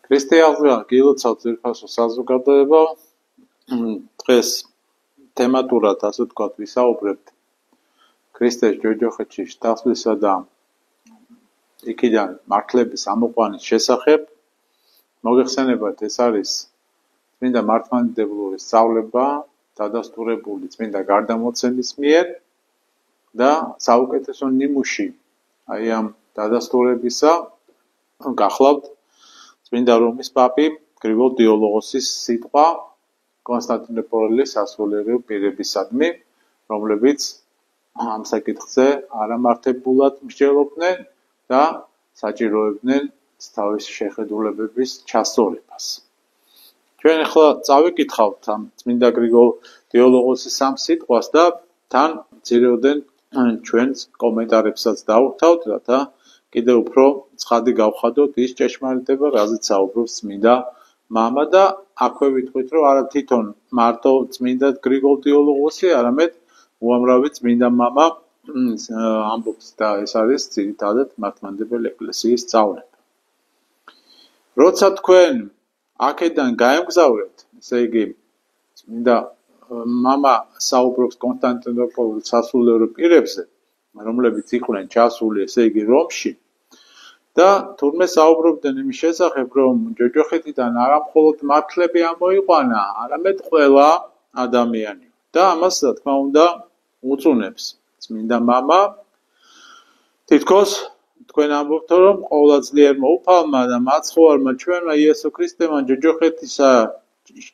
ქრისტიანობა გილოცავთ ძირფასო საზოგადოება. დღეს თემატურად, ასე ვთქვათ, ვისაუბრებთ ქრისტეს ჯოჯოხეთში შთასვლისა და იქიდან მართლების ამოყვანის შესახებ. მოგეხსენებათ, ეს არის წმინდა მართლმადიდებლური სწავლება, დადასტურებული წმინდა გარდამოცემის მიერ და საუკეთესო ნიმუში აი ამ დადასტურებისა გახლავთ წმინდა რომის პაპი გრიგოლ დიოლოგოსის სიტყვა კონსტანტინოპოლის სასულიერო პირებისადმი, რომლებიც ამ საკითხზე არამართებულად მსჯელობდნენ და საჭიროებდნენ თავისი შეხედულებების ჩასწორებას. ჩვენ ახლა წავიკითხავთ ამ წმინდა გრიგოლ დიოლოგოსის ამ სიტყვას და თან ძირეოდენ ჩვენს კომენტარებსაც დავუთავთ, რათა კიდევ უფრო ცხადი გავხადოთ ის ჭეშმარიტება, რაზეც საუბრობს წმინდა მამა და აქვე ვიტყვით, რომ არა თვითონ მარტო წმინდა გრიგოლ დიოლოგოსი, არამედ უამრავი წმინდა მამა ამბობს და ეს არის ძირითადად მართლმადიდებელი ეკლესიის სწავლება. როცა თქვენ აქედან გაემგზავრებთ, ესე იგი წმინდა მამა საუბრობს კონსტანტინოპოლის სასულიერო პირებზე, რომლებიც იყვნენ ჩასული, ესე იგი რომში და თურმე საუბრობდნენ იმის შესახებ, რომ ჯოჯოხეთიდან არა მხოლოდ მართლები ამოიყვანა, არამედ ყველა ადამიანი. და ამას, რა თქმა უნდა, უწუნებს წმინდა მამა. თითქოს თქვენ ამბობთ, რომ ყოვლადძლიერმა უფალმა და მაცხოვარმა ჩვენმა იესო ქრისტემ ჯოჯოხეთისა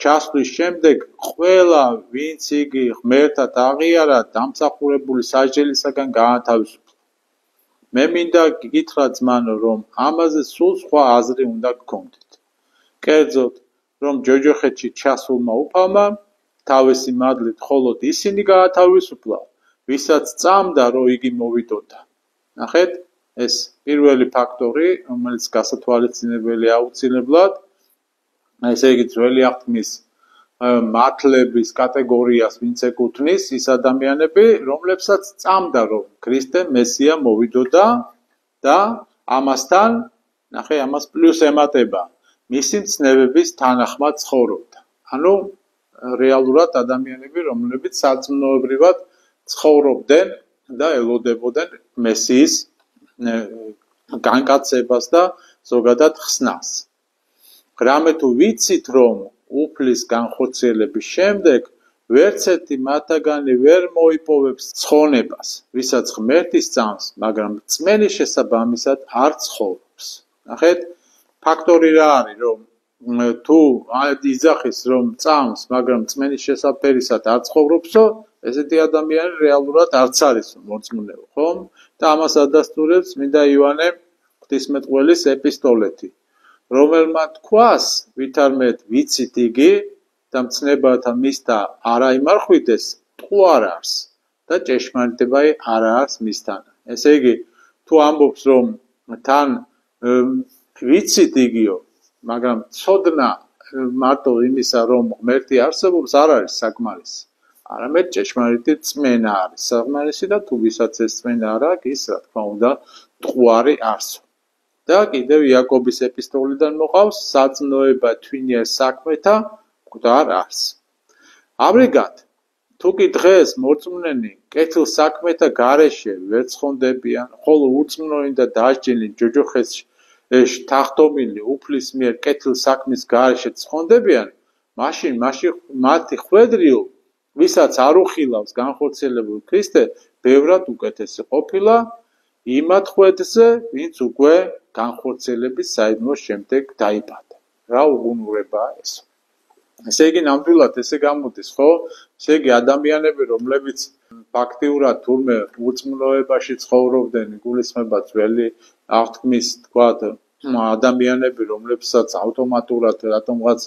ჩასვლის შემდეგ ყველა, ვინც იგი ღმერთად აღიარა, დამსახურებული სასჯელისაგან გაათავისუფლა. მე მინდა გითხრა ძმანო, რომ ამაზე სულ სხვა აზრი უნდა გქონდეთ. კერძოდ, რომ ჯოჯოხეთში ჩასულმა უფალმა თავისი მადლით მხოლოდ ისინი გაათავისუფლა, ვისაც წამდა, რომ იგი მოვიდოდა. ნახეთ, ეს პირველი ფაქტორი, რომელიც გასათვალისწინებელია აუცილებლად, ესე იგი ძველი აღთქმის მართლების კატეგორიას ვინც ეკუთვნის ის ადამიანები, რომლებსაც წამდა, რომ ქრისტე მესია მოვიდოდა და ამასთან, ნახე, ამას პლუს ემატება, მისი მცნებების თანახმად ცხოვრობდა. ანუ რეალურად ადამიანები, რომლებიც სარწმუნოებრივად ცხოვრობდნენ და ელოდებოდნენ მესიის განკაცებას და ზოგადად ხსნას. რამე თუ ვიცით, რომ უფლის განხორციელების შემდეგ ვერცერთი მათგანი ვერ მოიპოვებს ცხონებას, ვისაც ღმერთი სწამს, მაგრამ რწმენის შესაბამისად არ ცხოვრობს. ნახეთ, ფაქტორი რა არის, რომ თუ იძახის, რომ წამს, მაგრამ რწმენის შესაფერისად არ ცხოვრობსო, ესეთი ადამიანი რეალურად არც არის მორწმუნეო, ხომ? და ამას ადასტურებს წმინდა იოანე ღვთისმეტყველის ეპისტოლეთი, რომელმა თქვას, ვითარმეთ ვიცით იგი და მცნებათა მისთა არ აიმარხვიდეს, ტყუ არ არის და ჭეშმარიტება არ არის მისთან. ესე იგი, თუ ამბობს, რომ თან ვიცით იგიო, მაგრამ ცოდნა მარტო იმისა, რომ ღმერთი არსებობს, არ არის საკმარისი. არამედ ჭეშმარიტი რწმენა არის საკმარისი და თუ ვისაც ეს რწმენა არ აქვს, ის რა თქმა უნდა ტყუარი არსო. და კიდევ იაკობის ეპისტოლიდან მოყავს საწმნოება თვინიერ საქმეთა მკვდარ არს. ამრიგად, თუ კი დღეს მორწმუნენი კეთილ საქმეთა გარეშე ვერ ცხონდებიან, ხოლო ურწმუნოენ და დასჯილი ჯოჯოხეთში თანხმდომილი უფლის მიერ კეთილ საქმის გარეშე ცხონდებიან, მაშინ მათი ხვედრიო, ვისაც არ უხილავს განხორციელებული ქრისტე, ბევრად უკეთესი ყოფილა იმათ ხვედრზე, ვინც უკვე განხორციელების საიდუმლოს შემდეგ დაიბადა. რა უგუნურებაა ეს? ესე იგი, ნამდვილად ესე გამოდის, ხო? ესე იგი, ადამიანები, რომლებიც ფაქტიურად თურმე ურწმუნოებაში ცხოვრობდნენ, იგულისხმება ძველი აღთქმის, თქვათ, ადამიანები, რომლებსაც ავტომატურად რატომღაც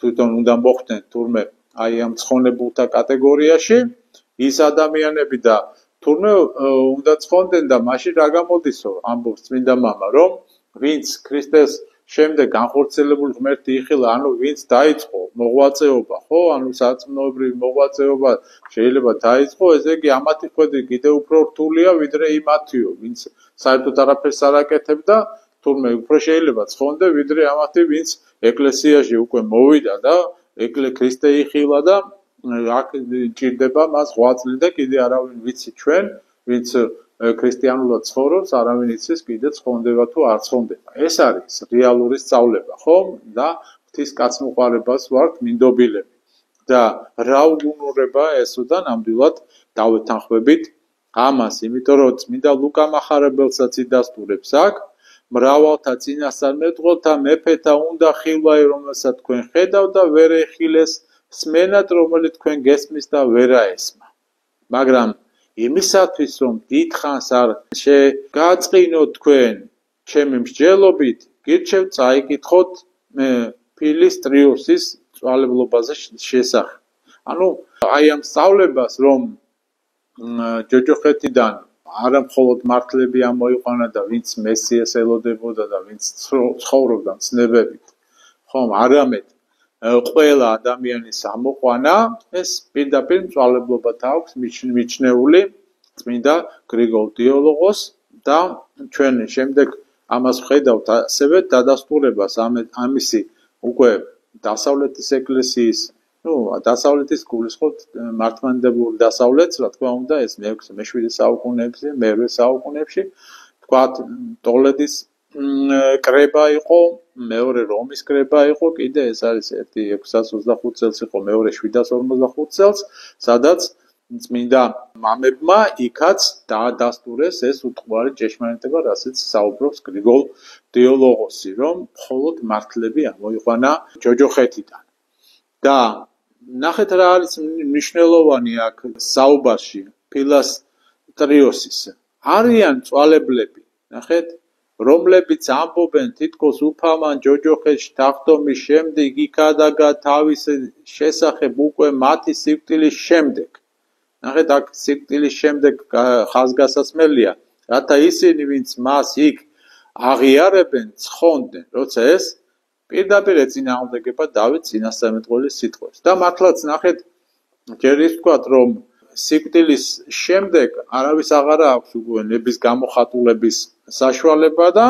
თვითონ უნდა მოხვდნენ თურმე აი ამ ცხონებულთა კატეგორიაში, ის ადამიანები და თურმე უნდა ცხონდნენ და მაშინ რა გამოდისო, ამბობს წმინდა მამა, რომ ვინც ქრისტეს შემდეგ განხორციელებული ღმერთი იხილა, ანუ ვინც დაიწყო მოღვაწეობა, ხო? ანუ სარწმუნოებრივი მოღვაწეობა შეიძლება დაიწყო, ესე იგი ამათი ხვედრი კიდევ უფრო რთულია, ვიდრე იმათიო, ვინც საერთოდ არაფერს არ აკეთებდა, თურმე უფრო შეიძლება ცხონდე ვიდრე ამათი ვინც ეკლესიაში უკვე მოვიდა და ქრისტე იხილა და აქ ჭირდება მას 8 წელი და კიდე არავინ ვიცი ჩვენ ვინც ქრისტიანულად ცხოვრობს არავინ იცის კიდე ცხონდება თუ არ ცხონდება ეს არის რეალური სწავლება ხომ და ღვთის კაცმოყვარებას ვართ მინდობილები და რა უგუნურება ესო და ნამდვილად დავეთანხმებით ამას იმიტომ რომ წმინდა ლუკა მახარებელსაც იდასტურებს აქ მრავალთა წინასწარმეტყველთა მეფეთა უნდა ხილვაი რომელსაც თქვენ ხედავ და ვერ ეხილეს სმენად რომელიც თქვენ გესმის და ვერა ესმა მაგრამ იმისათვის რომ დიდხანს არ შეგაწყინოთ თქვენ ჩემი მსჯელობით გირჩევთ წაიკითხოთ ფილისტრიუსის წვალებლობაზე შესახებ ანუ აი ამ სწავლებას რომ ჯოჯოხეთიდან არა მხოლოდ მართლები ამოიყვანა და ვინც მესიას ელოდებოდა და ვინც ცხოვრობდა ცნებებით ხომ არამედ ყველა ადამიანის ამოყვანა ეს პირდაპირ მწვალებლობათ აქვს მიჩნეული წმინდა გრიგოლ დიოლოგოს და ჩვენ შემდეგ ამას ვხედავთ ასევე დადასტურებას ამისი უკვე დასავლეთის ეკლესიის დასავლეთის გულისხმობთ მართლმადიდებლური დასავლეთს რა თქმა უნდა ეს მე-7 საუკუნეებში მე-8 საუკუნეებში თქვათ ტოლედის კრება იყო მეორე რომის კრება იყო კიდე ეს არის ერთი 625 წელს იყო მეორე 745 წელს სადაც წმინდა მამებმა იქაც დაადასტურეს ეს უტყუარი ჭეშმარიტება რასაც საუბრობს გრიგოლ დიოლოგოსი რომ მხოლოდ მართლები ამოიყვანა ჯოჯოხეთიდან და ნახეთ რა არის მნიშვნელოვანი აქ საუბარში ფილისტრიუსის არიან წვალებლები ნახეთ რომლებიც ამბობენ თითქოს უფალმან ჯოჯოხეთში თახტომის შემდეგ იქადაგა თავის შესახებ უკვე მათი სიკვდილის შემდეგ ნახეთ აქ სიკვდილის შემდეგ ხაზგასასმელია რათა ისინი ვინც მას იქ აღიარებენ ცხონდნენ როცა ეს პირდაპირ ეწინააღმდეგება დავით წინასწარმეტყველის სიტყვებს და მართლაც ნახეთ ჯერ ის ვთქვათ რომ სიკვდილის შემდეგ არავის აღარ აქვს უკვე ნების გამოხატულების საშუალება და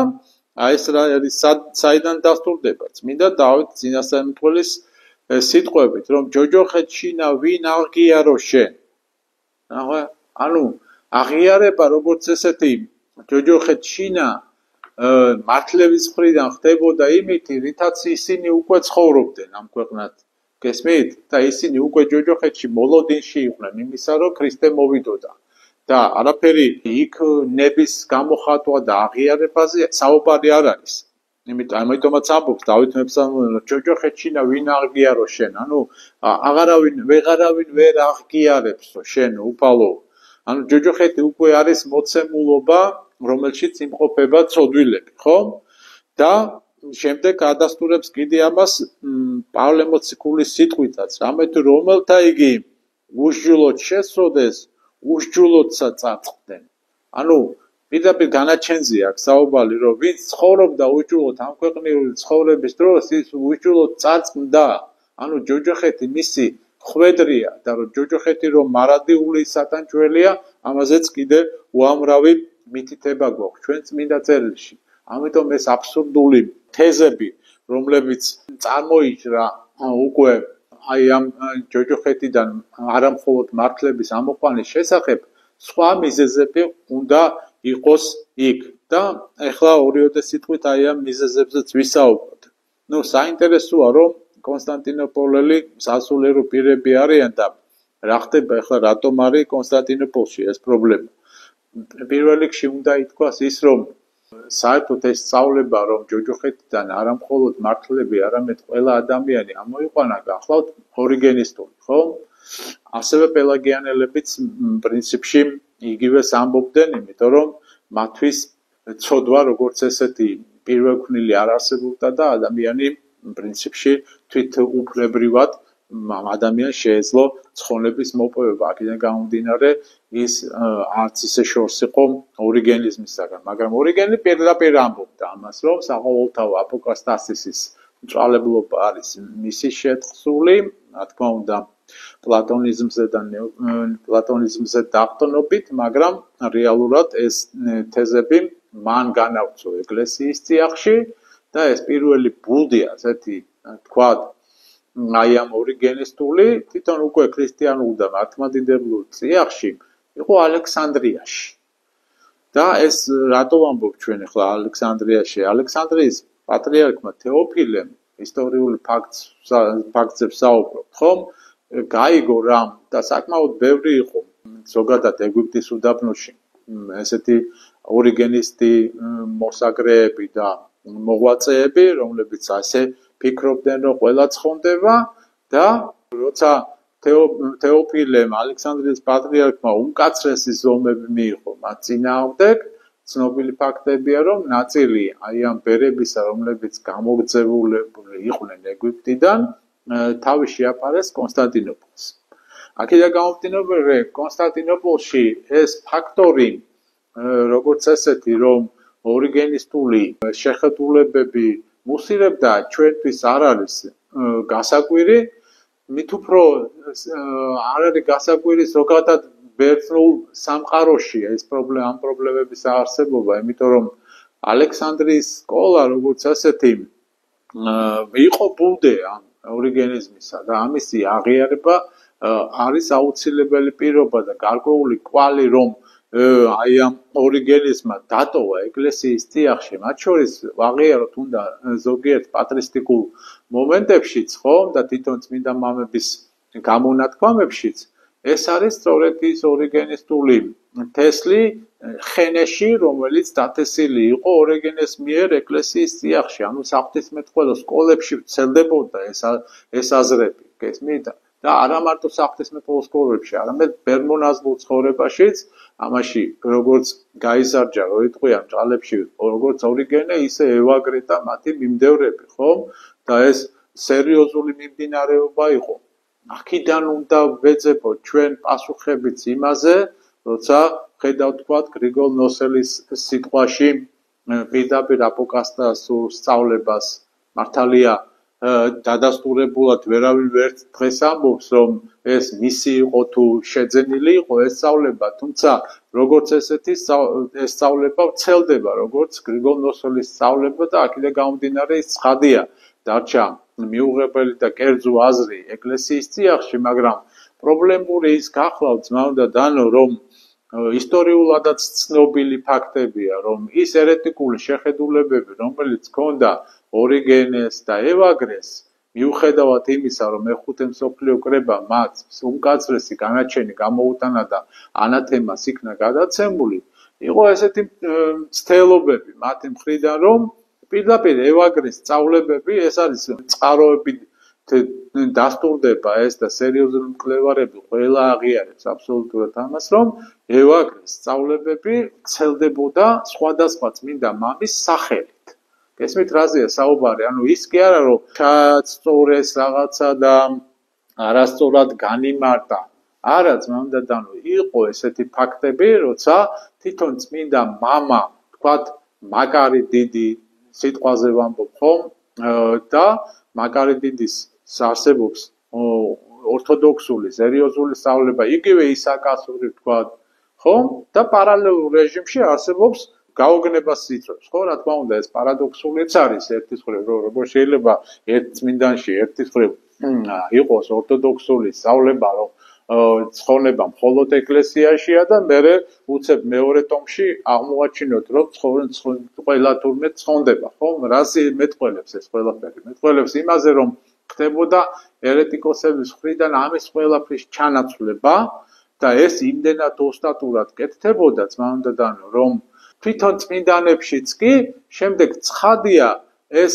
აი ეს რა არის საიდან დასტურდება წმინდა დავით წინასწარმეტყველის სიტყვებით რომ ჯოჯოხეთშინა ვინ აღიარო შენ ანუ აღიარება როგორც ესეთი ჯოჯოხეთშინა მართლების მხრიდან ხდებოდა იმითი რითაც ისინი უკვე ცხოვრობდნენ ამ ქვეყნად გესმით და ისინი უკვე ჯოჯოხეთში მოლოდინში იყვნენ იმისა რომ ქრისტე მოვიდოდა და არაფერი იქ ნების გამოხატვა და აღიარებაზე საუბარი არ არის ამიტომაც ამბობს დავით მეფსალმონელი ჯოჯოხეთშინა ვინ აღიარო შენ ანუ ვეღარავინ ვერ აღიარებსო შენ უფალო ანუ ჯოჯოხეთი უკვე არის მოცემულობა რომელშიც იმყოფება ცოდვილები ხო და შემდეგ ადასტურებს კიდე ამას პავლე მოციქულის სიტყვითაც რამე თუ რომელთა იგი უშჯულოდ შესწოდეს უშჯულოდსა წაწყდნენ ანუ პირდაპირ განაჩენზე აქვს საუბარი რომ ვინც ცხოვრობდა უშჯულოდ ამ ქვეყნიური ცხოვრების დროს ის უშჯულოდ წარწყდა ანუ ჯოჯოხეთი მისი ხვედრია და რომ ჯოჯოხეთი რომ მარადიული სატანჯველია ამაზეც კიდე უამრავი მითითება გვაქვს ჩვენ წმინდა წერილში ამიტომ ეს აბსურდული თეზები რომლებიც წარმოიჭრა უკვე აი ამ ჯოჯოხეთიდან არა მხოლოდ მართლების ამოყვანის შესახებ სხვა მიზეზები უნდა იყოს იქ და ეხლა ორიოდე სიტყვით აი ამ მიზეზებზეც ვისაუბროთ საინტერესოა რომ კონსტანტინოპოლელი სასულიერო პირები არიან და რა ხდება ეხლა რატომ არის კონსტანტინოპოლში ეს პრობლემა პირველ რიგში უნდა ითქვას ის რომ საერთოდ ეს სწავლება რომ ჯოჯოხეთიდან არა მხოლოდ მართლები არამედ ყველა ადამიანი ამოიყვანა გახლავთ ორიგენისტური ხო ასევე პელაგიანელებიც პრინციპში იგივეს ამბობდნენ იმიტომ რომ მათთვის ცოდვა როგორც ესეთი პირველქმნილი არ არსებობდა და ადამიანი პრინციპში თვით უფლებრივად ადამიანს შეეძლო ცხონების მოპოვება აქედან გამომდინარე ის არც ისე შორს იყო ორიგენიზმისაგან მაგრამ ორიგენი პირდაპირ ამბობდა ამას რომ საყოველთაო აპოკატასტასის მწვალებლობა არის მისი შეთხსული რა თქმა უნდა პლატონიზმზე დაყრდნობით მაგრამ რეალურად ეს თეზები მან განავრცო ეკლესიის წიაღში და ეს პირველი ბუდი, ასეთი თქვათ, აი ამ ორიგენისტული თვითონ უკვე ქრისტიანულ და მართლმადიდებლურ წიაღში იყო ალექსანდრიაში. და ეს რატო ვამბობ ჩვენ ახლა ალექსანდრიაში? ალექსანდრიის პატრიარქმა თეოფილემ ისტორიული ფაქტებს საუბრობ, ხომ? გაიგო რამ და საკმაოდ ბევრი იყო ზოგადად ეგვიპტის უდაბნოში ესეთი ორიგენისტი მოსაგრეები და მოღვაწეები, რომლებიც ასე ფიქრობდნენ, რომ ყველა ცხონდება და როცა თეოფილემ ალექსანდრიის პატრიარქმა უმკაცრესი ზომები მიიღო მათ წინააღმდეგ, ცნობილი ფაქტებია, რომ ნაწილი აი ამ ბერებისა, რომლებიც გამოგზავნილი იყვნენ ეგვიპტიდან, თავი შეაფარეს კონსტანტინოპოლს. აქედან გამომდინარე, კონსტანტინოპოლში ეს ფაქტორი, როგორც ესეთი, რომ ორიგენისტული შეხედულებები მუსირებდა, ჩვენთვის არ არის გასაკვირი, მით უფრო არ არის გასაკვირი ზოგადად ბერძნულ სამყაროში ეს ამ პრობლემების არსებობა, იმიტომ რომ ალექსანდრიის სკოლა, როგორც ასეთი, იყო ბუდე ამ ორიგენიზმისა და ამისი აღიარება არის აუცილებელი პირობა და გარკვეული კვალი, რომ აი ამ ორიგენიზმმა დატოვა ეკლესიის წიაღში, მათ შორის ვაღიაროთ უნდა ზოგიერთ პატრისტიკულ მომენტებშიც, ხომ და თვითონ წმინდა მამების გამონათქვამებშიც, ეს არის სწორედ ის ორიგენისტული თესლი ხენეში, რომელიც დათესილი იყო ორიგენეს მიერ ეკლესიის წიაღში, ანუ საღვთისმეტყველო სკოლებში ვრცელდებოდა ეს აზრები, გესმით? და არა მარტო საღვთისმეტყველო სკოლებში, არამედ ბერმონაზლურ ცხოვრებაშიც, ამაში როგორც გაიზარჯა, რო იტყვია მჭალებში, როგორც ორიგენე, ისე ევაგრე და მათი მიმდევრები, ხომ? და ეს სერიოზული მიმდინარეობა იყო. აქედან უნდა ვეძებოთ ჩვენ პასუხებიც იმაზე, როცა ხედავთ თქვათ გრიგოლ ნოსელის სიტყვაში პირდაპირ აპოკასტასურ სწავლებას მართალია დადასტურებულად ვერავინ ვერც დღეს ამბობს, რომ ეს მისი იყო თუ შეძენილი იყო ეს სწავლება, თუმცა როგორც ესეთი ეს სწავლება ვრცელდება, როგორც გრიგოლ ნოსელის სწავლება და აქედან გამომდინარე ის ცხადია, დარჩა მიუღებელი და კერძო აზრი ეკლესიის წიაღში, მაგრამ პრობლემური ის გახლავთ, ძმა და დანო, რომ ისტორიულადაც ცნობილი ფაქტებია, რომ ის ერეტიკული შეხედულებები, რომელიც ჰქონდა ორიგენეს და ევაგრეს, მიუხედავად იმისა, რომ მეხუთე მსოფლიო კრება მათ უმკაცრესი განაჩენი გამოუტანა და ანათემას იქნა გადაცემული, იყო ესეთი მცდელობები მათი მხრიდან, რომ პირდაპირ ევაგრეს სწავლებები, ეს არის წყაროები დასტურდება ეს და სერიოზული მკვლევარები ყველა აღიარებს აბსოლუტურად ამას, რომ ევაგრეს სწავლებები ვრცელდებოდა სხვადასხვა წმინდა მამის სახელით. გესმით რაზეა საუბარი? ანუ ის კი არა, რომ ჩააწწორეს რაღაცა და არასწორად განიმარტა. არა, ძმა და დანო, იყო ესეთი ფაქტები, როცა თვითონ წმინდა მამა, თქვათ, მაკარი დიდი სიტყვაზე ვამბობ, ხომ? და მაკარი დიდის არსებობს ორთოდოქსული, სერიოზული სწავლება, იგივე ისაკასური თქვათ, ხომ? და პარალელურ რეჟიმში არსებობს გაოგნებას იწვევს, ხო? რა თქმა უნდა, ეს პარადოქსულიც არის ერთის მხრივ, რომ როგორ შეიძლება ერთ წმინდანში ერთის მხრივ იყოს ორთოდოქსული სწავლება, რომ ცხონება მხოლოდ ეკლესიაშია და მერე უცებ მეორე ტომში აღმოაჩინოთ, რომ ყველა თურმე ცხონდება, ხო? რაზე მეტყველებს ეს ყველაფერი? მეტყველებს იმაზე, რომ ხდებოდა ერეტიკოსების მხრიდან ამის ყველაფრის ჩანაცვლება და ეს იმდენად ოსტატურად კეთდებოდა, ძმა და დანო, რომ თვითონ წმინდანებშიც კი შემდეგ ცხადია ეს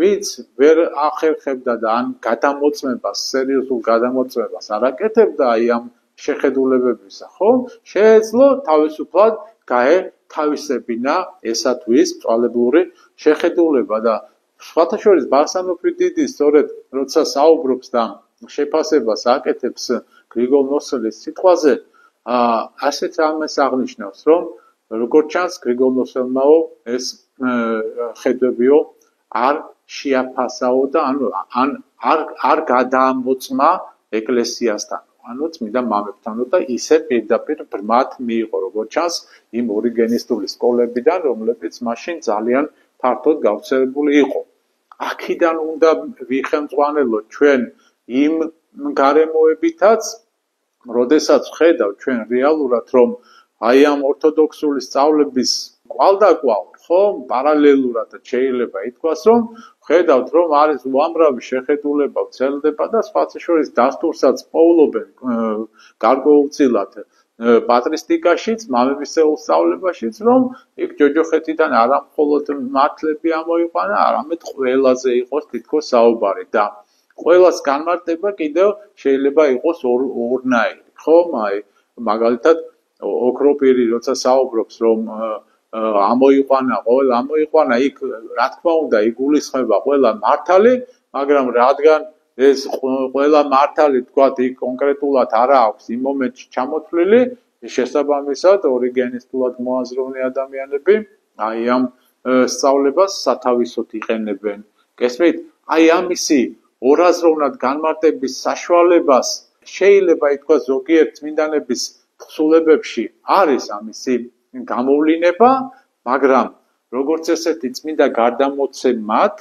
ვინც ვერ ახერხებდა და ან გადამოწმებას, სერიოზულ გადამოწმებას არ აკეთებდა აი ამ შეხედულებებისა, ხო? შეეძლო თავისუფლად გაეთავისებინა ესა თუ ის მწვალებლური შეხედულება და სხვათა შორის ბარსანოფი დიდი სწორედ როცა საუბრობს და შეფასებას აკეთებს გრიგოლ ნოსელის სიტყვაზე, ასეთ რამეს აღნიშნავს, რომ როგორც ჩანს გრიგოლ ნოსელმაო ეს ხედვებიო არ შეაფასაო და ანუ არ გადაამოწმა ეკლესიასთან, ანუ წმინდა მამებთანო და ისე პირდაპირ ბრმად მიიღო, როგორც ჩანს იმ ორიგენისტული სკოლებიდან, რომლებიც მაშინ ძალიან ფართოდ გავრცელებული იყო. აქედან უნდა ვიხელმძღვანელოთ ჩვენ იმ გარემოებითაც, როდესაც ვხედავთ ჩვენ რეალურად, რომ აი ამ ორთოდოქსული სწავლების კვალდაკვალ, ხო, პარალელურად შეიძლება ითქვას, რომ ვხედავთ, რომ არის უამრავი შეხედულება ვრცელდება და სხვათა შორის დასტურსაც პოულობენ გარკვეულწილად პატრისტიკაშიც, მამებისეულ სწავლებაშიც, რომ იქ ჯოჯოხეთიდან არა მხოლოდ მართლები ამოიყვანა, არამედ ყველაზე იყოს თითქოს საუბარი და ყველას განმარტება კიდევ შეიძლება იყოს ორნაირი, ხო? აი, მაგალითად, ოქროპირი როცა საუბრობს, რომ ამოიყვანა იქ, რა თქმა უნდა, იგულისხმება ყველა მართალი, მაგრამ რადგან ეს ყველა მართალი, თქვათ, იქ კონკრეტულად არა აქვს იმ მომენტში ჩამოთვლილი, შესაბამისად, ორიგენისტულად მოაზროვნე ადამიანები აი ამ სწავლებას სათავისოდ იყენებენ. გესმით? აი ამისი ორაზროვნად განმარტების საშუალებას შეიძლება ითქვას ზოგიერთ წმინდანების თხზულებებში არის ამისი გამოვლინება, მაგრამ როგორც ესეთი წმინდა გარდამოცემად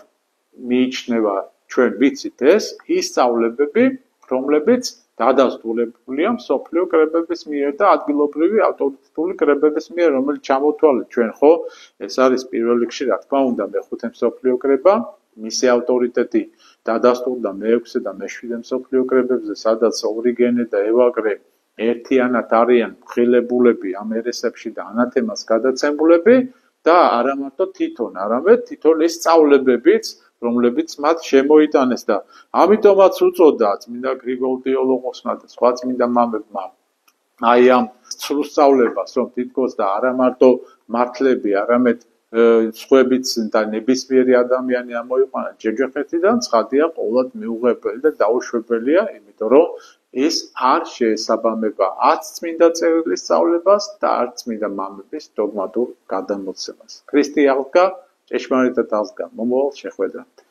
მიიჩნევა ჩვენ ვიცით ეს ის სწავლებები, რომლებიც დადასტურებულია მსოფლიო კრებების მიერ და ადგილობრივი ავტორიტეტული კრებების მიერ, რომელიც ჩამოთვალეთ ჩვენ, ხო? ეს არის პირველ რიგში, რა თქმა უნდა, მეხუთე მსოფლიო კრება, მისი ავტორიტეტი დადასტურდა მე-6 და მე-7 მსოფლიო კრებებზე, სადაც ორიგენე და ევაგრე ერთიანად არიან მხილებულები ამ ერესებში და ანათემას გადაცემულები და არა მარტო თვითონ, არამედ თვითონ ის სწავლებებიც, რომლებიც მათ შემოიტანეს და ამიტომაც უწოდა წმინდა გრიგოლ ტეოლოგოსმა და სხვა წმინდა მამებმა აი ამ ცრუ სწავლებას, რომ თითქოს და არა მარტო მართლები, არამედ სხვებიც და ნებისმიერი ადამიანი ამოიყვანა ჯოჯოხეთიდან, ცხადია ყოვლად მიუღებელი და დაუშვებელია, იმიტომ რომ ეს არ შეესაბამება არც წმინდა წერილის სწავლებას და არც წმინდა მამების დოგმატურ გადამოცემას. ქრისტე აღდგა, ჭეშმარიტად აღდგა, მომავალ შეხვედრამდე.